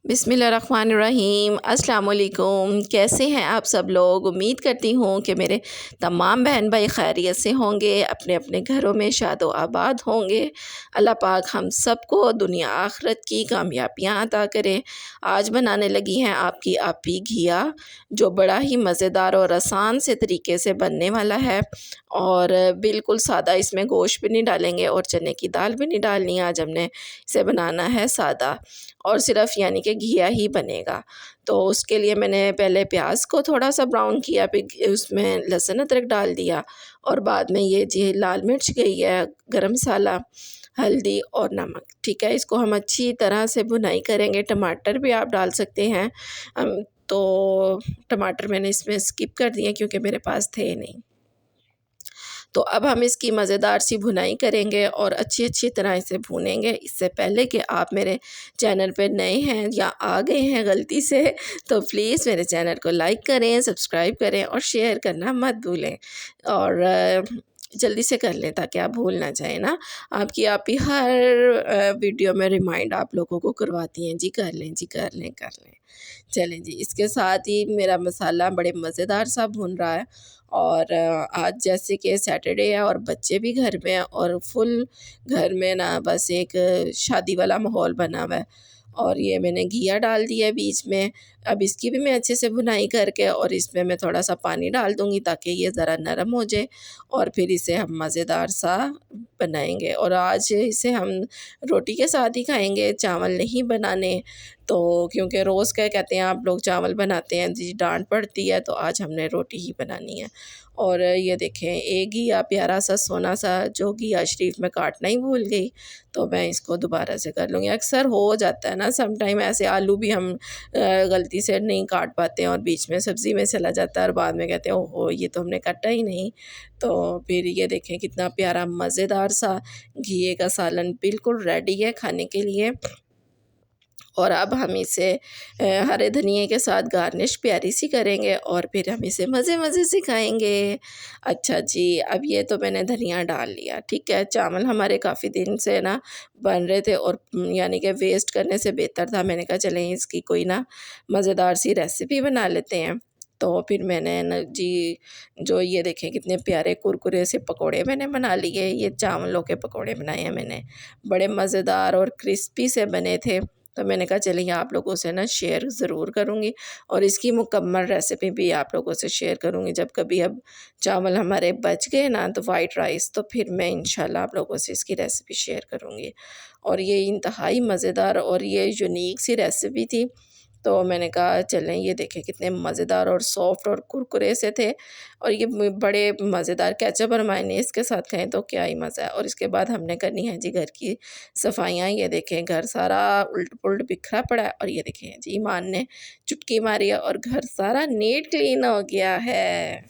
बिस्मिल्लाहिर्रहमानिर्रहीम। अस्सलाम वालेकुम। कैसे हैं आप सब लोग? उम्मीद करती हूँ कि मेरे तमाम बहन भाई खैरियत से होंगे, अपने अपने घरों में शादो आबाद होंगे। अल्लाह पाक हम सबको दुनिया आखिरत की कामयाबियाँ अता करे। आज बनाने लगी हैं आपकी आपी घिया, जो बड़ा ही मज़ेदार और आसान से तरीके से बनने वाला है और बिल्कुल सादा। इसमें गोश्त भी नहीं डालेंगे और चने की दाल भी नहीं डालनी। आज हमने इसे बनाना है सादा और सिर्फ़ यानी कि घिया ही बनेगा। तो उसके लिए मैंने पहले प्याज को थोड़ा सा ब्राउन किया, फिर उसमें लहसुन अदरक डाल दिया और बाद में ये जी लाल मिर्च गई है, गरम मसाला, हल्दी और नमक। ठीक है, इसको हम अच्छी तरह से भुनाई करेंगे। टमाटर भी आप डाल सकते हैं, तो टमाटर मैंने इसमें स्किप कर दिए क्योंकि मेरे पास थे नहीं। तो अब हम इसकी मज़ेदार सी भुनाई करेंगे और अच्छी तरह इसे भूनेंगे। इससे पहले कि आप मेरे चैनल पे नए हैं या आ गए हैं गलती से, तो प्लीज़ मेरे चैनल को लाइक करें, सब्सक्राइब करें और शेयर करना मत भूलें और जल्दी से कर लें ताकि आप भूल ना जाएँ ना। आपकी आप ही हर वीडियो में रिमाइंड आप लोगों को करवाती हैं, जी कर लें, जी कर लें, कर लें। चलें जी, इसके साथ ही मेरा मसाला बड़े मज़ेदार सा भुन रहा है और आज जैसे कि सैटरडे है और बच्चे भी घर में हैं और फुल घर में ना बस एक शादी वाला माहौल बना हुआ है। और ये मैंने घिया डाल दिया है बीच में। अब इसकी भी मैं अच्छे से भुनाई करके और इसमें मैं थोड़ा सा पानी डाल दूँगी ताकि ये ज़रा नरम हो जाए और फिर इसे हम मज़ेदार सा बनाएंगे। और आज इसे हम रोटी के साथ ही खाएंगे, चावल नहीं बनाने। तो क्योंकि रोज़ क्या कहते हैं आप लोग चावल बनाते हैं जी, डांट पड़ती है, तो आज हमने रोटी ही बनानी है। और ये देखें एक घिया प्यारा सा सोना सा, जो घिया शरीफ में काटना ही भूल गई, तो मैं इसको दोबारा से कर लूँगी। अक्सर हो जाता है ना, सम टाइम ऐसे आलू भी हम गलती से नहीं काट पाते हैं और बीच में सब्ज़ी में चला जाता है और बाद में कहते हैं ओहो ये तो हमने काटा ही नहीं। तो फिर ये देखें कितना प्यारा मज़ेदार सा घिये का सालन बिल्कुल रेडी है खाने के लिए। और अब हम इसे हरे धनिए के साथ गार्निश प्यारी सी करेंगे और फिर हम इसे मज़े से खाएँगे। अच्छा जी, अब ये तो मैंने धनिया डाल लिया, ठीक है। चावल हमारे काफ़ी दिन से ना बन रहे थे और यानी कि वेस्ट करने से बेहतर था, मैंने कहा चलें इसकी कोई ना मज़ेदार सी रेसिपी बना लेते हैं। तो फिर मैंने ना जी, जो ये देखें कितने प्यारे कुरकुरे से पकोड़े मैंने बना लिए। ये चावलों के पकोड़े बनाए हैं मैंने, बड़े मज़ेदार और क्रिस्पी से बने थे। तो मैंने कहा चलिए आप लोगों से ना शेयर ज़रूर करूँगी और इसकी मुकम्मल रेसिपी भी आप लोगों से शेयर करूँगी। जब कभी अब चावल हमारे बच गए ना, तो वाइट राइस, तो फिर मैं इंशाल्लाह आप लोगों से इसकी रेसिपी शेयर करूँगी। और ये इंतहाई मज़ेदार और ये यूनिक सी रेसिपी थी। तो मैंने कहा चलें, ये देखें कितने मज़ेदार और सॉफ्ट और कुरकुरे से थे और ये बड़े मज़ेदार केचप और मायोनीज़ के साथ खाएँ तो क्या ही मज़ा है। और इसके बाद हमने करनी है जी घर की सफाइयाँ। ये देखें घर सारा उलट-पुलट बिखरा पड़ा है और ये देखें जी ईमान ने चुटकी मारी है और घर सारा नीट क्लीन हो गया है।